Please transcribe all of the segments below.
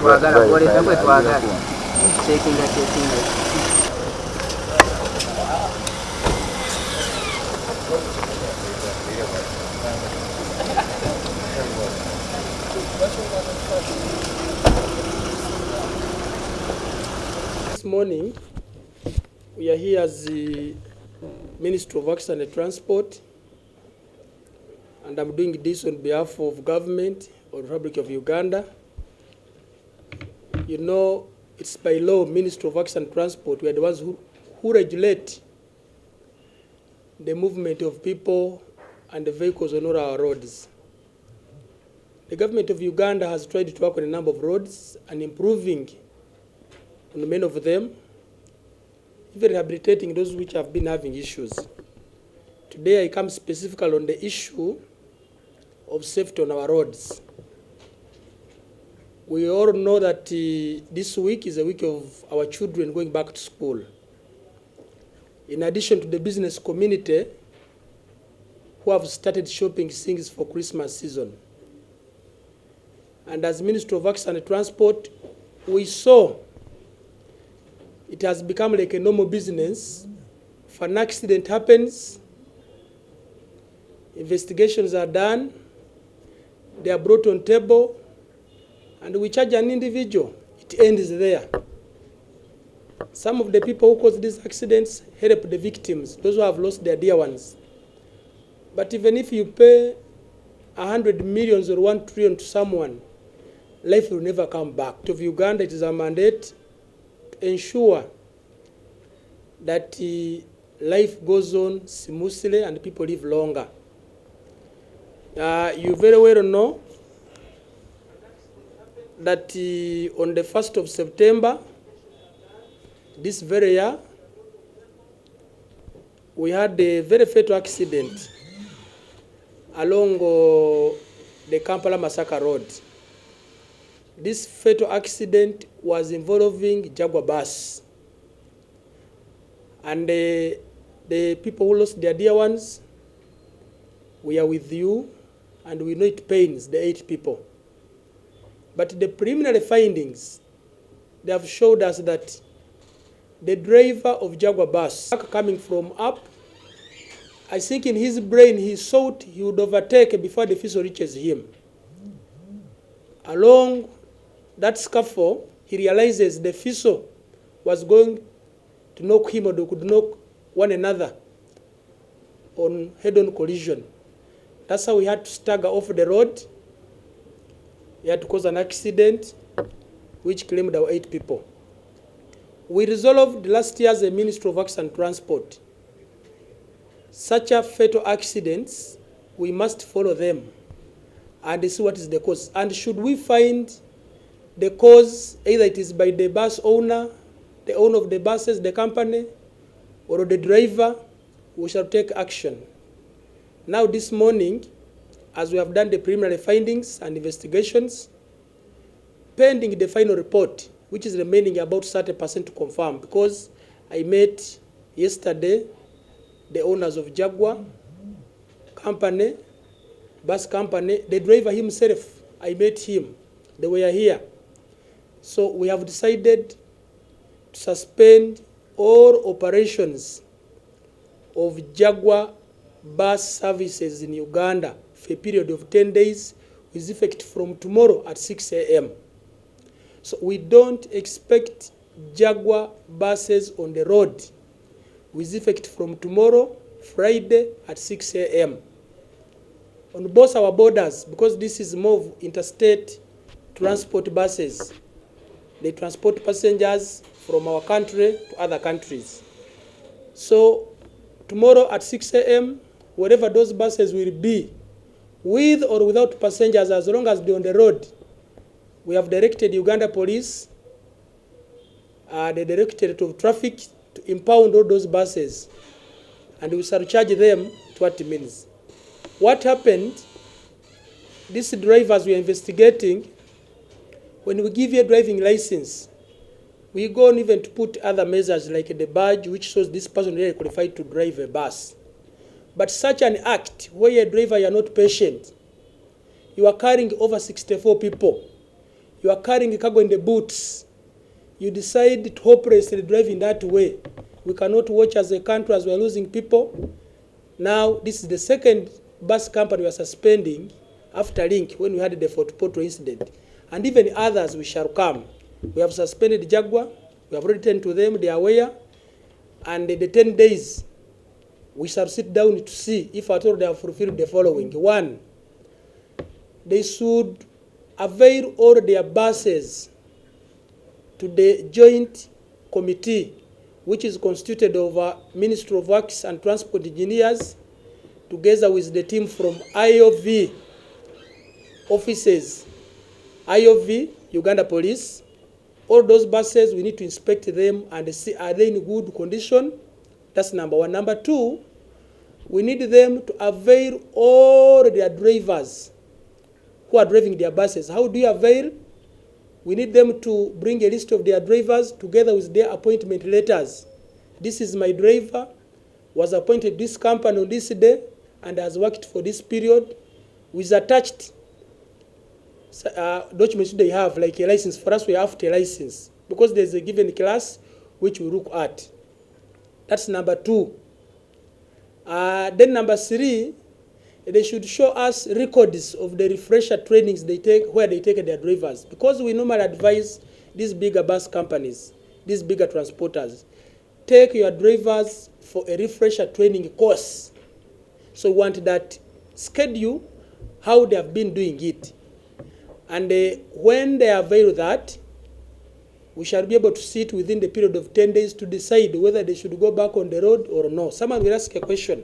This morning, we are here as the Minister of Works and Transport, and I'm doing this on behalf of government of the Republic of Uganda. You know, it's by law, Minister of Works and Transport, we are the ones who regulate the movement of people and the vehicles on all our roads. The government of Uganda has tried to work on a number of roads and improving on many of them, even rehabilitating those which have been having issues. Today I come specifically on the issue of safety on our roads. We all know that this week is a week of our children going back to school. In addition to the business community who have started shopping things for Christmas season. And as Minister of Works and Transport, we saw it has become like a normal business. If an accident happens, investigations are done, they are brought on table, and we charge an individual. It ends there. Some of the people who caused these accidents help the victims, those who have lost their dear ones. But even if you pay 100 million or 1 trillion to someone, life will never come back. To Uganda, it is a mandate to ensure that life goes on smoothly and people live longer. You very well know that on the 1st of September, this very year, we had a very fatal accident along the Kampala-Masaka Road. This fatal accident was involving Jaguar bus. And the people who lost their dear ones, we are with you, and we know it pains the 8 people. But the preliminary findings, they have showed us that the driver of Jaguar bus, coming from up, I think in his brain he thought he would overtake before the vehicle reaches him. Along that scaffold, he realizes the vehicle was going to knock him, or they could knock one another on head-on collision. That's how we had to stagger off the road. We had to cause an accident which claimed our 8 people. We resolved last year as a Ministry of Works and Transport. Such a fatal accidents, we must follow them and see what is the cause. And should we find the cause, either it is by the bus owner, the owner of the buses, the company, or the driver, we shall take action. Now this morning, as we have done the preliminary findings and investigations, pending the final report, which is remaining about 30% to confirm, because I met yesterday the owners of Jaguar company, bus company, the driver himself, I met him, they were here. So we have decided to suspend all operations of Jaguar bus services in Uganda for a period of 10 days with effect from tomorrow at 6 a.m. So we don't expect Jaguar buses on the road with effect from tomorrow, Friday at 6 a.m. On both our borders, because this is more of interstate transport buses. They transport passengers from our country to other countries. So tomorrow at 6 a.m., wherever those buses will be, with or without passengers, as long as they're on the road, we have directed Uganda Police, the Directorate of Traffic, to impound all those buses, and we surcharge them to what it means. What happened, these drivers we are investigating, when we give you a driving license, we go on even to put other measures like the badge which shows this person really qualified to drive a bus. But such an act where a driver, you are not patient, you are carrying over 64 people, You are carrying cargo in the boots. You decide to hopelessly drive in that way. We cannot watch as a country as we are losing people. Now, this is the second bus company we are suspending after Link when we had the Fort Portal incident. And even others we shall come. We have suspended Jaguar. We have written to them, they are aware. And the 10 days, we shall sit down to see if at all they have fulfilled the following. One, they should avail all their buses to the joint committee, which is constituted of Ministry of Works and Transport Engineers, together with the team from IOV offices, IOV, Uganda Police. All those buses, we need to inspect them and see are they in good condition. That's number one. Number two, we need them to avail all their drivers who are driving their buses. How do you avail? We need them to bring a list of their drivers together with their appointment letters. This is my driver, was appointed this company on this day, and has worked for this period, with attached documents they have, like a license. For us, we have a license, because there's a given class which we look at. That's number two. Then number three, they should show us records of the refresher trainings they take, where they take their drivers. Because we normally advise these bigger bus companies, these bigger transporters, take your drivers for a refresher training course. So we want that schedule, how they have been doing it. And when they avail that, we shall be able to sit within the period of 10 days to decide whether they should go back on the road or no. Someone will ask a question.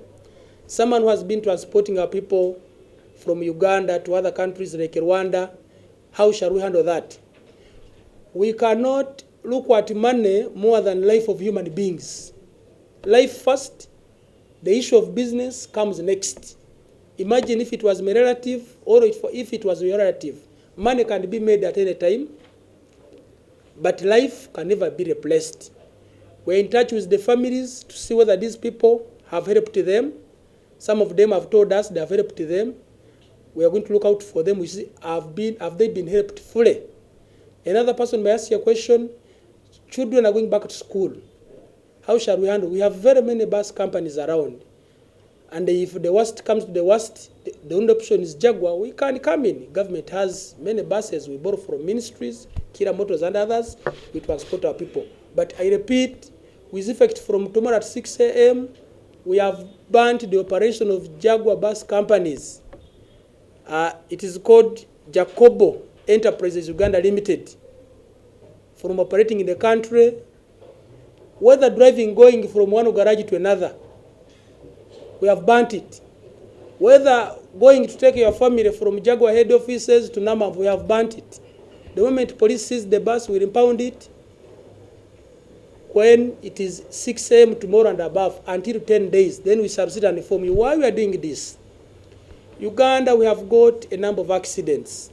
Someone who has been transporting our people from Uganda to other countries like Rwanda, how shall we handle that? We cannot look at money more than life of human beings. Life first, the issue of business comes next. Imagine if it was my relative or if it was your relative. Money can be made at any time, but life can never be replaced. We're in touch with the families to see whether these people have helped them. Some of them have told us they have helped them. We are going to look out for them. We see, have they been helped fully? Another person may ask you a question. Children are going back to school. How shall we handle? We have very many bus companies around. And if the worst comes to the worst, the only option is Jaguar. We can come in. Government has many buses. We borrow from ministries, Kira Motors and others. We transport our people. But I repeat, with effect from tomorrow at 6 a.m., we have banned the operation of Jaguar bus companies. It is called Jacobo Enterprises Uganda Limited. From operating in the country, whether driving going from one garage to another, we have banned it. Whether going to take your family from Jaguar head offices to Namam, we have banned it. The moment police sees the bus, we impound it. When it is 6 a.m. tomorrow and above, until 10 days, then we shall sit and inform you why we are doing this. Uganda, we have got a number of accidents.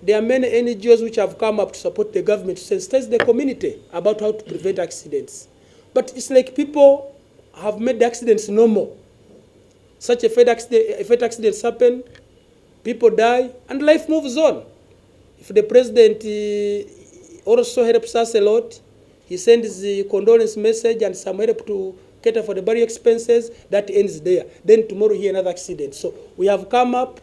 There are many NGOs which have come up to support the government to sensitize the community about how to prevent accidents. But it's like people have made the accidents normal. Such a fatal accidents happen, people die, and life moves on. If the president also helps us a lot, he sends the condolence message and some help to cater for the burial expenses, that ends there. Then tomorrow here another accident. So we have come up,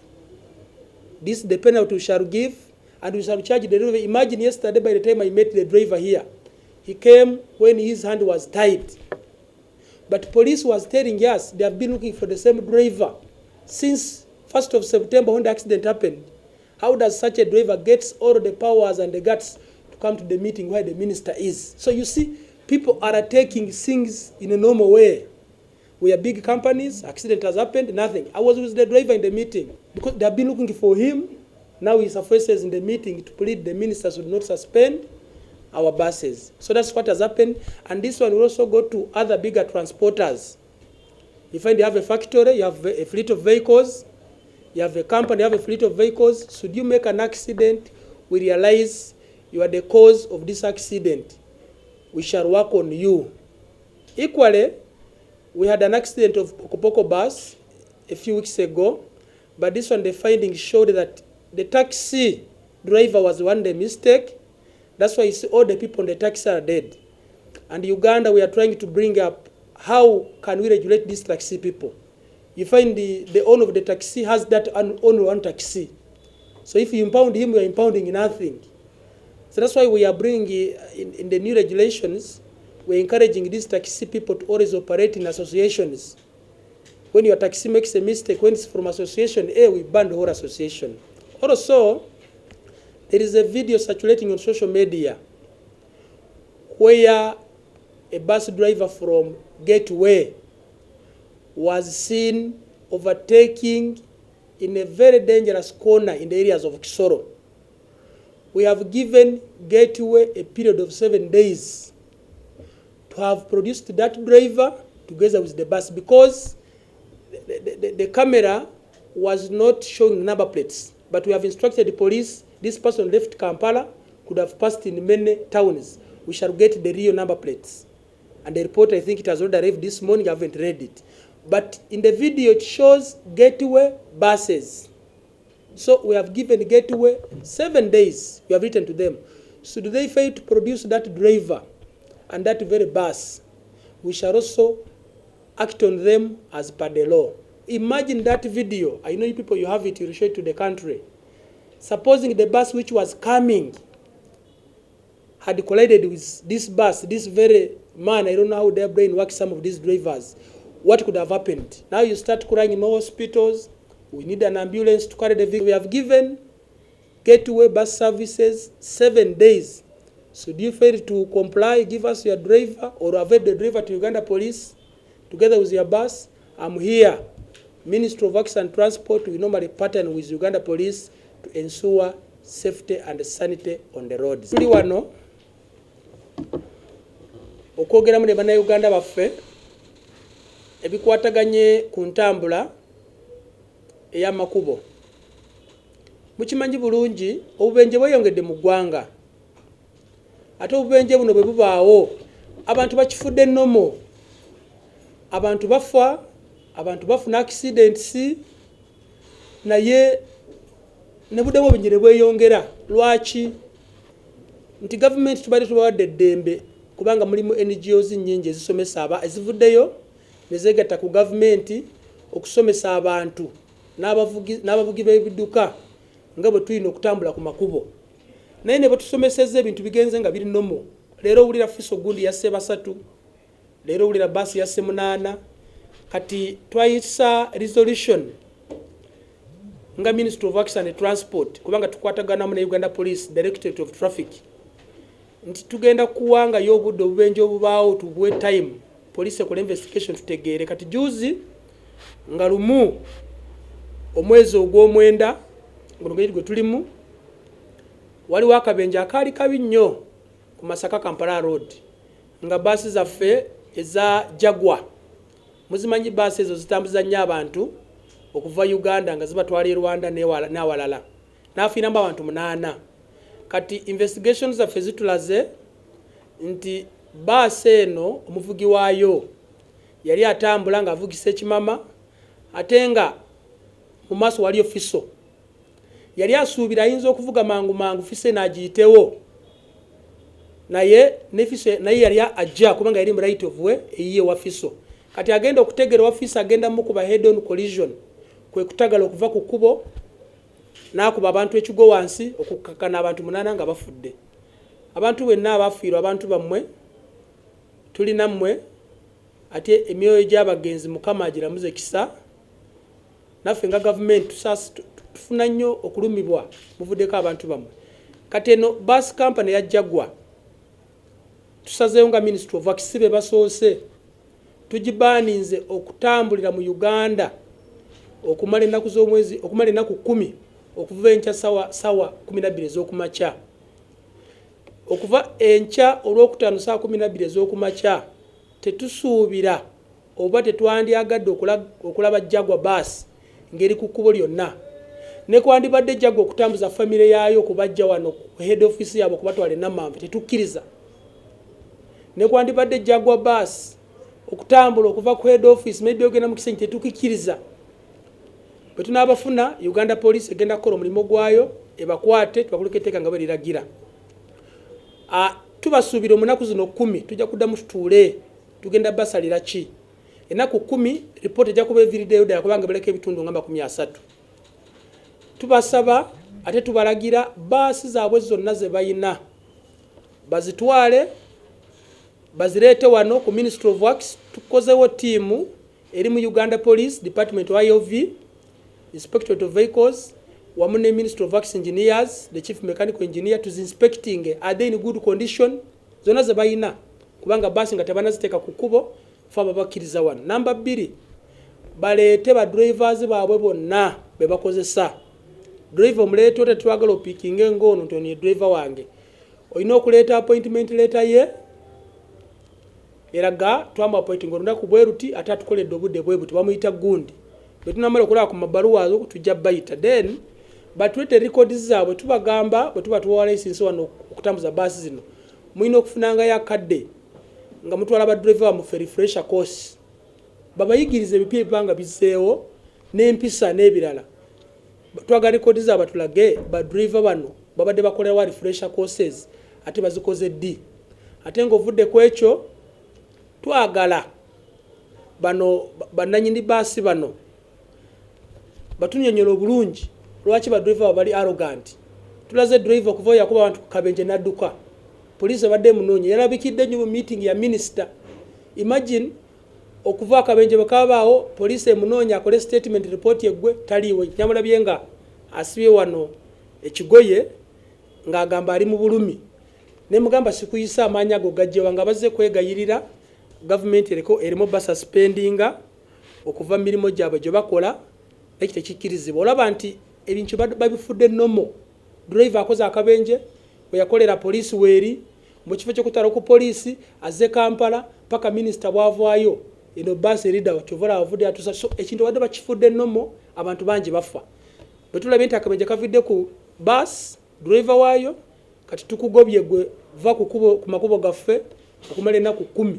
this is the penalty we shall give, and we shall charge the driver. Imagine yesterday by the time I met the driver here, he came when his hand was tied. But police was telling us they have been looking for the same driver since 1st of September when the accident happened. How does such a driver get all the powers and the guts to come to the meeting where the minister is? So you see, people are taking things in a normal way. We are big companies, accident has happened, nothing. I was with the driver in the meeting because they have been looking for him. Now he surfaces in the meeting to plead the minister should not suspend our buses. So that's what has happened. And this one will also go to other bigger transporters. You find you have a factory, you have a fleet of vehicles, you have a company, you have a fleet of vehicles. Should you make an accident, we realize you are the cause of this accident. We shall work on you. Equally, we had an accident of Pokopoko bus a few weeks ago, but this one the findings showed that the taxi driver was one day mistake. That's why you see all the people on the taxi are dead. And Uganda, we are trying to bring up how can we regulate these taxi people. You find the owner of the taxi has that only one taxi. So if you impound him, you are impounding nothing. So that's why we are bringing in the new regulations, we're encouraging these taxi people to always operate in associations. When your taxi makes a mistake, when it's from association A, we ban the whole association. Also, there is a video circulating on social media where a bus driver from Gateway was seen overtaking in a very dangerous corner in the areas of Kisoro. We have given Gateway a period of 7 days to have produced that driver together with the bus, because the camera was not showing number plates. But we have instructed the police, this person left Kampala, could have passed in many towns. We shall get the real number plates. And the report, I think it has already arrived this morning, I haven't read it. But in the video, it shows Gateway buses. So we have given Gateway 7 days. We have written to them. Should they fail to produce that driver and that very bus, we shall also act on them as per the law. Imagine that video. I know you people, you have it, you show it to the country. Supposing the bus which was coming had collided with this bus, this very man, I don't know how their brain works, some of these drivers, what could have happened? Now you start crying in hospitals, we need an ambulance to carry the vehicle. We have given Gateway bus services 7 days. So do you fail to comply, give us your driver, or avoid the driver to Uganda police together with your bus? I'm here. Ministry of Works and Transport, we normally partner with Uganda police to ensure safety and sanity on the roads. Tuli wano okwogera mu ne bannayuganda baffe ebikwataganye ku ntambula ey'amakubo. Mukimanyi bulungi obubenje bweyongedde mu ggwanga. Ate obubenje buno bwe bubaawo, abantu bakifudde nnomo. Abantu bafa, abantu bafuna accidents, naye ne buddemu obunyire bweyongera. Lwaki? Nti gavumenti tubadde tubawadde eddembe, kubanga mulimu NGOs nnyingi ezisomesa ezivuddeyo ne zeegatta ku gavumenti okusomesa abantu n'abavugi b'ebidduka nga bwe tulina okutambula ku makubo. Naye ne batusomeseza ebintu bigenze nga biri nomo. Leero owulira fiso gundi yasse 3, leero owulira basi yasse 8. Kati twayisa resolution nga Ministry of Works and Transport, kubanga tukwataganamu ne Uganda Police Directorate of Traffic, nti tugenda kuwanga y'obudde obubenje obubaawo tubuwe time police ekola investigation tutegeere. Kati juzi nga lumu omwezi ogw'omwenda guno gwe tulimu, waliwo akabenje akaali kabi nnyo ku Masaka Kampala Road, nga basi zaffe eza Jaguar, muzimanyi basi ezo zitambuza nnyo abantu okuva Uganda nga zibatwala e Rwanda n'awalala, n'afiiramu abantu 8. Kati investigations zaffe zitulaze nti basi eno omuvugi waayo yali atambula ng'avugisa ekimama, ate nga mu maaso waliyo fiso. Yali asuubira ayinza okuvuga mangu fiso n'agiyitewo, naye yali ajja kubanga yali mu right of way eyiye wa fiso. Kati agenda okutegera wa fiso, agenda mukuba head on collision, kwe kutagala okuva ku kkubo n'akuba abantu ekigo wansi, okukkakana abantu 8 nga bafudde. Abantu benna abafiirwa, abantu bammwe tulina mmwe, ate emyoyo gy'abagenzi Mukama agiramuze kisa. Naffe nga gavumenti tufuna nnyo okulumibwa muvuddeko abantu bammwe. Kati eno bus company ya Jaguar tusazeewo nga Ministry of Works be basoose tugibaaninze okutambulira mu Uganda okumala ennaku z'omwezi, okumala ennaku 10 okuva enkya sawa 12 ez'okumakya. Okuva enkya olwokutaano sawa 12 ez'okumakya tetusuubira oba tetwandyagadde okulaba Jaguar bus ngeri ku kkubo lyonna. Ne kwandibadde Jaguar okutambuza famire yaayo okubajja wano ku head office yaabwe okubatwala e Namanve, tetukkiriza. Ne kwandibadde Jaguar bus okutambula okuva ku head office maybe ogenda mu Kisenyi, tetukkiriza. Bwe tunaabafuna, Uganda Police egenda kukola omulimu gwayo ebakwate tubakuleketeka nga baliragira. Tubasuubira omunaku zino 10 tujja kuddamu tutuule tugenda basalira ki enaku 10 report ejja kuba eviriddeyo ddala kubanga baleka ebitundu nga 30. Tubasaba ate tubalagira baasi zaabwe zonna ze bayina bazitwale bazireete wano ku Ministry of Works. Tukozewo tiimu eri mu Uganda Police Department IOV, Inspectorate of Vehicles wamu ne Ministry of Works Engineers, the Chief Mechanical Engineer to inspecting are they in good condition zona ze bayina kubanga basi nga tebanaziteeka ku kkubo fa babakkiriza wano. Number 2 baleete ba drivers baabwe bonna be bakozesa. Driver muleete ote twagala opikinge ngono ntoni driver wange olina okuleeta appointment letter ye eraga twamba appointing olunaku bweruti ate atukoledde obudde bwebuti bamuyita gundi betunamala okulaba ku mabaluwa azo tujja bayita then batulete records zaabwe tubagamba bwe tuba tuwa license wano okutambuza basi zino mulina okufunanga yakadde nga mutwala ba driver mu refresher course babayigirize ebipya ebibanga biseewo n'empisa n'ebirala. Twaga records zaabwe tulage ba driver bano babadde bakolera refresher courses ate bazikoze ddi ate ng'ovudde ku ekyo twagala bano bannanyini baasi bano batunyonyola obulungi lwaki ba driver bali arrogant. Tulaze driver kuva yakuba abantu kabenje nadduka police badde munonye yarabikidde nnyo mu meeting ya minister. Imagine okuva akabenje bakabaawo police emunoonya akole statement report yeggwe taliwe nyamulabye nga asibye wano ekigoye ng'agamba ali mu bulumi ne mugamba sikuyisa amaanyi ago gajjewa nga bazze kwegayirira government erimo basuspendinga okuva mirimo gyabwe gye bakola ekyo tekikkirizibwa. Olaba nti ebintu babifudde nomo. Driver akoze akabenje bwe yakolera police weeri mu kifo ky'okutala ku police azze Kampala paka minister bwavaayo eno bus leader wachovola avudde atusa so ekintu wadde bakifudde nomo abantu bangi bafa. Bwe tulabye nti akabenje kavidde ku bus driver waayo kati tukugobye gwe va ku makubo gaffe okumala ennaku 10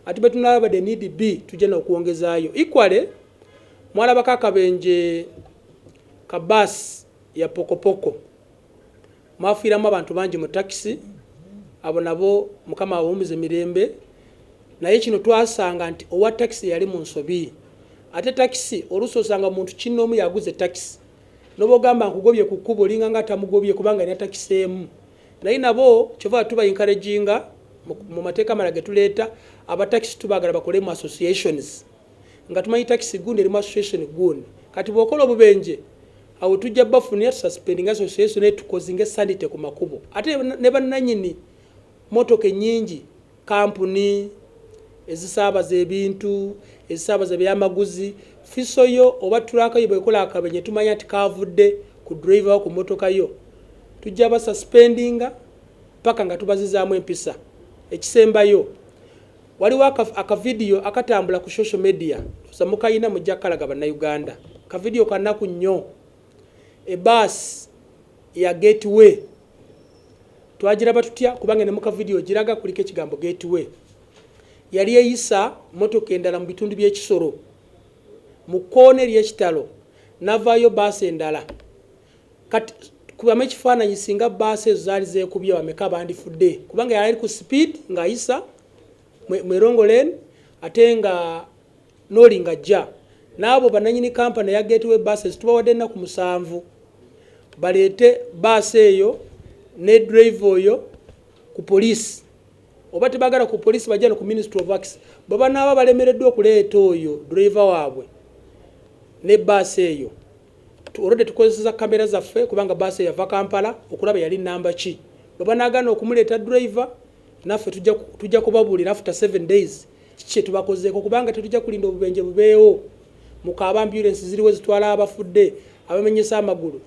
ati bwe tunalaba the need be tujja n'okuwongezaayo. Equally mwalaba kakabenje ka bus ya pokopoko mwafiiramu abantu bangi mu taxi abo nabo mukama awumize mirembe naye kino twasanga nti owa taxi yali mu nsobi ate taxi oluusi osanga muntu kinoomu yaguze taxi noba ogamba nkugobye ku kkubo olinga nga tamugobye kubanga alina taxi emu naye nabo kyova tuba encouraginga mu mateeka mala ge tuleeta abataxi tubaagala bakole mu associations nga tumanyi taxi gundi erimu association gundi kati bw'okola obubenje awo tujja bafunira suspending association etukozinga sanite ku makubo ate ne bannanyini motoka ennyingi kampuni ezisaabaza ebintu ezisaabaza byamaguzi fiso yo oba tulaka yo bwekola akabenye tumanya nti kavudde ku driver ku motoka yo tujja basuspendinga paka nga tubazizaamu empisa. Ekisembayo waliwo aka video akatambula ku social media samukayina mujja kalaga bannayuganda ka video kanaku nnyo ebus ya gateway twagiraba tutya kubanga ne muka video giraga kuliko ekigambo gateway yali eyisa motoka endala mu bitundu by'ekisoro mu koone ly'ekitalo navaayo baasi endala kati kubamu ekifaananyi singa baasi ezo zaali zeekubye wameka bandifudde kubanga yali ku speed ng'ayisa mwerongoleni ate nga nooli nga jja n'abo bannanyini kampani ya gateway buses tubawadde ennaku 7 baleete baasi eyo ne driver oyo ku poliisi oba tebagala ku poliisi bajja no ku Ministry of Works baba naaba balemereddwa okuleeta oyo driver waabwe ne baasi eyo olwedde tukozesa kamera zaffe kubanga baasi yava Kampala okulaba yali namba ki baba naagana okumuleeta driver naffe tujja kubabuulira after 7 days kiki tubakozeeko kubanga tetujja kulinda obubenje bubeewo mukaaba ambulance ziriwo zitwala abafudde abamenyesa amagulu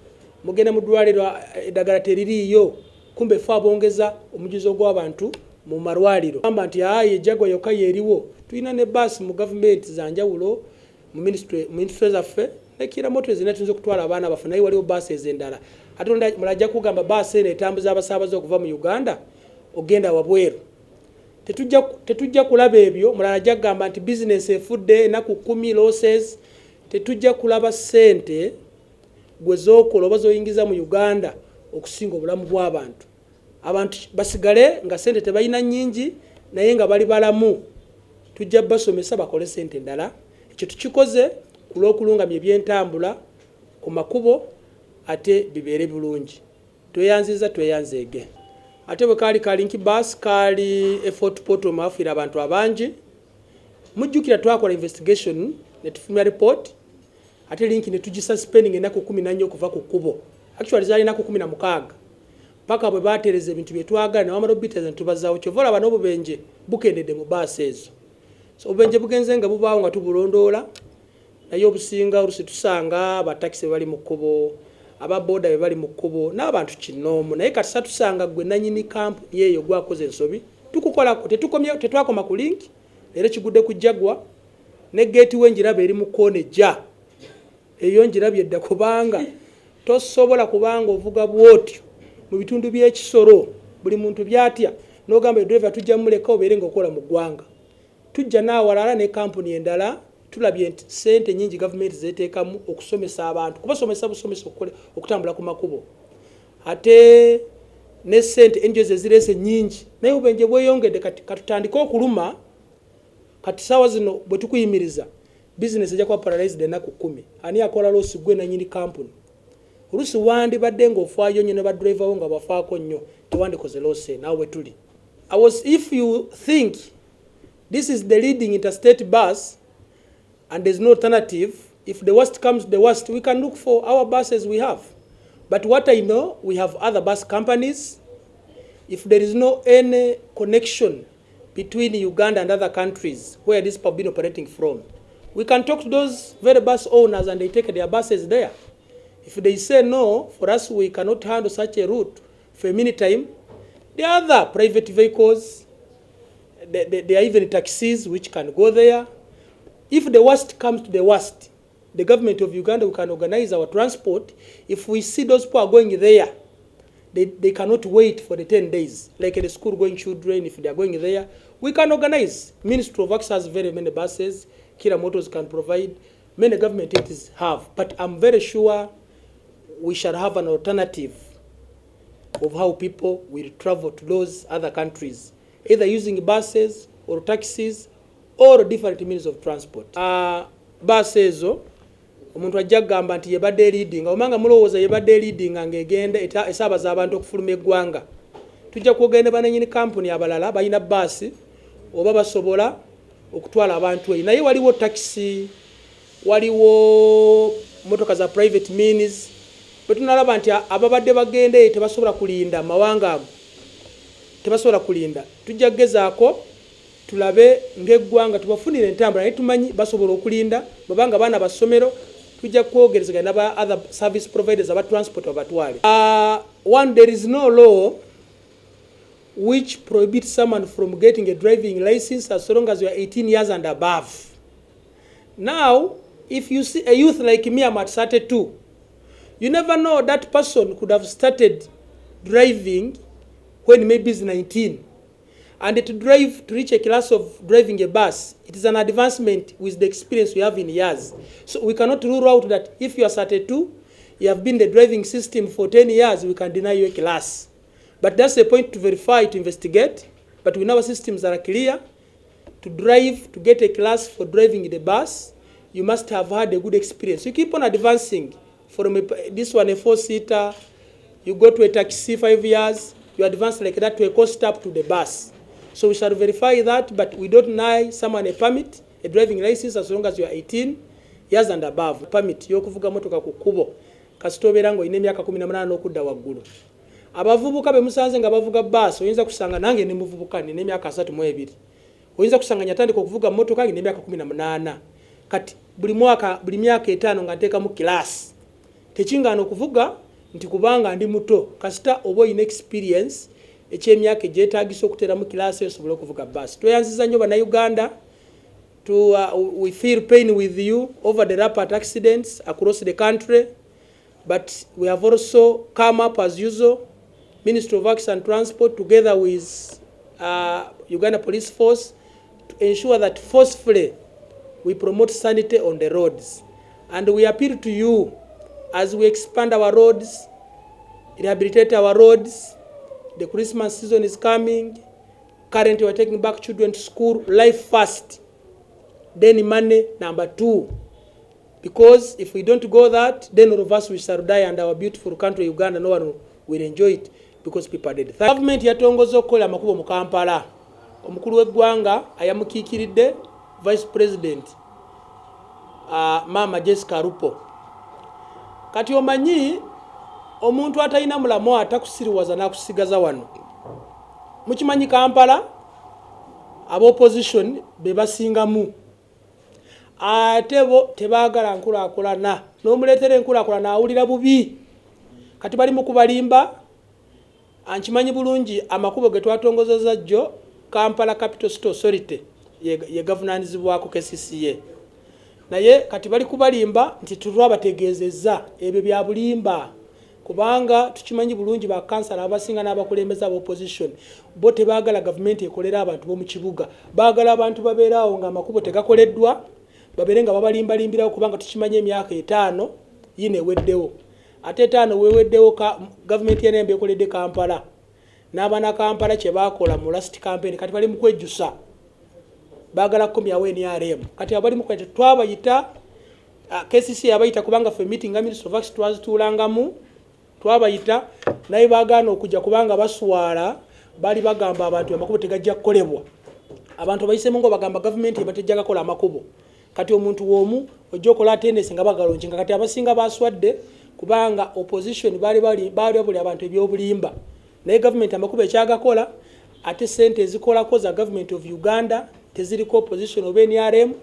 mugenda mu ddwaliro eddagala teririiyo kumbe fe abongeza omujuzo gw'abantu mu malwaliro amba nti aye Jaguar yokka yeeriwo tulina ne baasi mu gavumenti zanjawulo mu ministry zaffe nekira moto ezina tuyinza okutwala abaana baffe naye waliwo baasi ez'endala ate mulajja kugamba baasi eno etambuza abasaabaze okuva mu Uganda ogenda wabweru tetujja kulaba ebyo mulala ajja kugamba nti bizinesi efudde enaku 10 losses tetujja kulaba ssente gwe zookola oba zoyingiza mu Uganda okusinga obulamu bw'abantu. Abantu basigale nga sente tebalina nnyingi naye nga bali balamu. Tujja basomesa bakole sente endala. Ekyo tukikoze ku lw'okulungamya ebyentambula ku makubo ate bibeere bulungi. Tweyanziza tweyanzeege. Ate bwe kaali Link Bus kaali effort portal maafiira abantu abangi. Mujjukira twakola investigation ne tufulumya report ate Link ne tugisuspending ennaku 14 okuva ku kkubo. Actually zaali ennaku 16 paka bwe baatereza ebintu bye twagala ne wamala obiteza ne tubazaawo. Kyovola bano obubenje bukendedde mu baasi ezo. So obubenje bugenze nga bubaawo nga tubulondoola naye obusinga olusi tusanga abatakisi bali mu kkubo, ababoda be bali mu kkubo n'abantu kinoomu. Naye kati satusanga gwe nannyini kampuni eyo gwakoze ensobi tukukolako. Tetwakoma ku Link era kigudde ku Jaguar ne gateway njiraba eri mu koonejja eyo njirabye edda kubanga tosobola kubanga ovuga bwotyo mu bitundu by'ekisoro buli muntu byatya n'ogamba driver tujja muleka obeere ng'okola mu ggwanga. Tujja n'awalala ne kampuni endala tulabye nti sente nyingi gavumenti zeteekamu okusomesa abantu, kubasomesa busomesa okutambula ku makubo. Ate ne sente NGOs ezireese nyingi naye obubenje bweyongedde. Katutandika okuluma kati saawa zino bwe tukuyimiriza business ejja kuba paralyzed ennaku 10. Ani akola loosi gwe nannyini kampuni? Olusi wandibadde ng'ofaayo nnyo ne badriver wo nga bafaako nnyo tewandikoze loosi naawe bwe tuli. If you think this is the leading interstate bus and there's no alternative, if the worst comes to the worst, we can look for our buses we have. But what I know, we have other bus companies. If there is no any connection between Uganda and other countries where this have been operating from, we can talk to those very bus owners and they take their buses there. If they say no, for us we cannot handle such a route for a meantime, there are other private vehicles, there are even taxis which can go there. If the worst comes to the worst, the government of Uganda, we can organize our transport. If we see those people are going there, they cannot wait for the 10 days. Like the school-going children, if they are going there, we can organize. Ministry of Works has very many buses. Kira Motors can provide. Many government entities have. But I'm very sure we shall have an alternative of how people will travel to those other countries, either using buses or taxis or different means of transport. Buses ezo omuntu ajja kugamba nti yebadde leading, omanga mulowooza yebadde leading ng'egenda esaabaza abantu okufuluma eggwanga. Tujja kwogenda bananyini kampuni abalala balina baasi oba basobola okutwala abantu eyo. Naye waliwo taxi, waliwo motoka za private means. Bwe tunalaba nti ababadde bagende tebasobola kulinda mawanga ago, tebasobola kulinda, tujja kugezaako tulabe ng'eggwanga tubafunire entambula naye tumanyi basobola okulinda babanga baana basomero. Tujja kwogerezaganya n'aba other service providers aba transport abatwale. One, there is no law which prohibits someone from getting a driving license as long as you are 18 years and above. Now, if you see a youth like me, I'm at 32, you never know that person could have started driving when maybe he's 19. And to reach a class of driving a bus, it is an advancement with the experience we have in years. So we cannot rule out that if you are 32, you have been in the driving system for 10 years, we can deny you a class. But that's the point to verify, to investigate. But when our systems are clear, to drive, to get a class for driving the bus, you must have had a good experience. You keep on advancing from this one, a 4-seater, you go to a taxi 5 years, you advance like that to a coaster up to the bus. So we shall verify that, but we don't deny someone a permit, a driving license, as long as you are 18 years and above. Permit y'okuvuga motoka ku kkubo kasita obeera ng'olina emyaka 18 n'okudda waggulu. Abavubuka be musanze nga bavuga bus, oyinza kusanga nange ne muvubuka nina emyaka 32. Oyinza kusanga nyatandika okuvuga motoka ngina emyaka 18. Kati buli myaka 5 nga nteekamu kilaasi. Tekingaana okuvuga nti kubanga ndi muto, kasita oba oyina experience ekyemyaka egyetaagisa okuteeramu kilaasi esobole okuvuga bus. Tweyanziza nnyo bannayuganda. We feel pain with you over the rampant accidents across the country, but we have also come up as usual, Ministry of Works and Transport together with Uganda Police Force, to ensure that forcefully we promote sanity on the roads. And we appeal to you as we expand our roads, rehabilitate our roads. The Christmas season is coming. Currently, we're taking back children to school. Life first, then money number 2. Because if we don't go that, then all of us we shall die, and our beautiful country, Uganda, no one will enjoy it because people are dead. The government yatongoza okukola amakubo mu Kampala. Omukulu w'eggwanga ayamukiikiridde Vice President Mama Jessica Rupo. Kati omanyi omuntu atalina mulamu atakusiriwaza n'akusigaza wano. Mukimanyi Kampala aba opposition be basingamu. Ate bo tebaagala nkulaakulana. N'omuleetera enkulaakulana awulira bubi. Kati bali mu kubalimba. Ankimanyi bulungi amakubo ge twatongozezza jjo Kampala Capital City Authority ye governanizibwako KCCA. Naye kati bali kubalimba nti tulwabategeezezza ebyo bya bulimba. Kubanga tukimanyi bulungi ba kansala abasinga n'abakulembeza aba opposition bo tebaagala government ekolera abantu bo mu kibuga. Baagala abantu babeerawo nga amakubo tegakoleddwa, babeere nga babalimba-limbirawo kubanga tukimanyi emyaka 5 yine eweddewo. Ate 5 weweddewo government yenembe ekoledde Kampala. N'abaana Kampala kye baakola mu last campaign kati bali mu kwejjusa. Baagala kukomyawo NRM. Kati abali mu kwejjusa twabayita KCC abayita kubanga fe meeting nga Minister of Acts twazituulangamu. Twabayita naye baagaana okujja kubanga baswala bali bagamba abantu amakubo tegajja kukolebwa. Abantu bayisemu ngo bagamba government ebatejjaga kola amakubo. Kati omuntu womu ojja okola attendance nga bagalonjinga kati abasinga baswadde kubanga opposition bali buli abantu ebyobulimba. Naye government amakubo ekyagakola ate sente ezikola za government of Uganda teziriko opposition oba NRM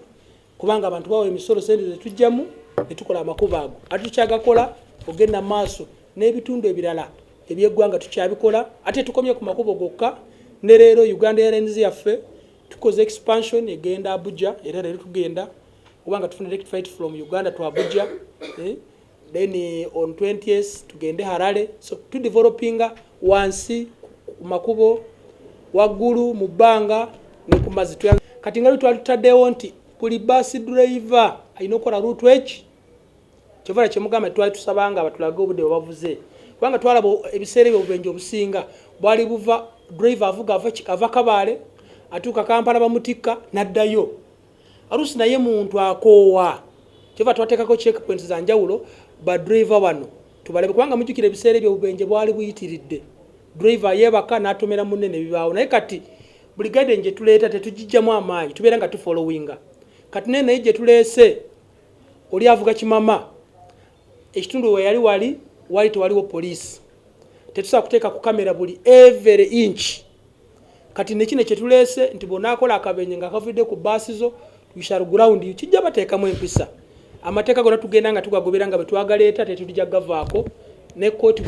kubanga abantu bawe emisolo sente zetujjamu netukola amakubo ago. Ate tukyagakola ogenda maaso n'ebitundu ebirala ebyeggwanga tukyabikola ate tukomye ku makubo gokka. Ne leero Uganda Airlines yaffe tukoze expansion egenda Abuja era leero tugenda kubanga tufuna direct flight from Uganda to Abuja. Then on 20th tugende Harare. So to developing wansi makubo waggulu mu bbanga ne ku mazzi. Kati nga tutaddewo nti buli bus driver ayina okola route wage. Kyovera kyemugamba twali tusabanga abatulaga obudde obavuze. Kubanga twalaba ebiseera by'obubenje obusinga bwali buva driver avuga ava Kabale atuuka Kampala bamutikka n'addayo. Alusi naye muntu akoowa. Kyova twateekako checkpoints za njawulo ba driver wano. Tubalabe kubanga mujjukira ebiseera by'obubenje bwali buyitiridde. Driver yebaka n'atomera munne ne bibaawo. Naye kati buli guide nje tuleeta tetujijjamu amaanyi tubeera nga tufollowinga. Kati naye gye tuleese oli avuga kimama. Ekitundu we yali wali tewaliwo police. Tetusobola kuteeka ku kamera buli every inch. Kati nekino kye tuleese nti bonaakola akabenye nga kavidde ku baasi zo tuishal ground kijja bateekamu empisa. Amateeka gonna tugenda nga tugagobera nga bwe twagaleeta tetujja gavaako ne kooti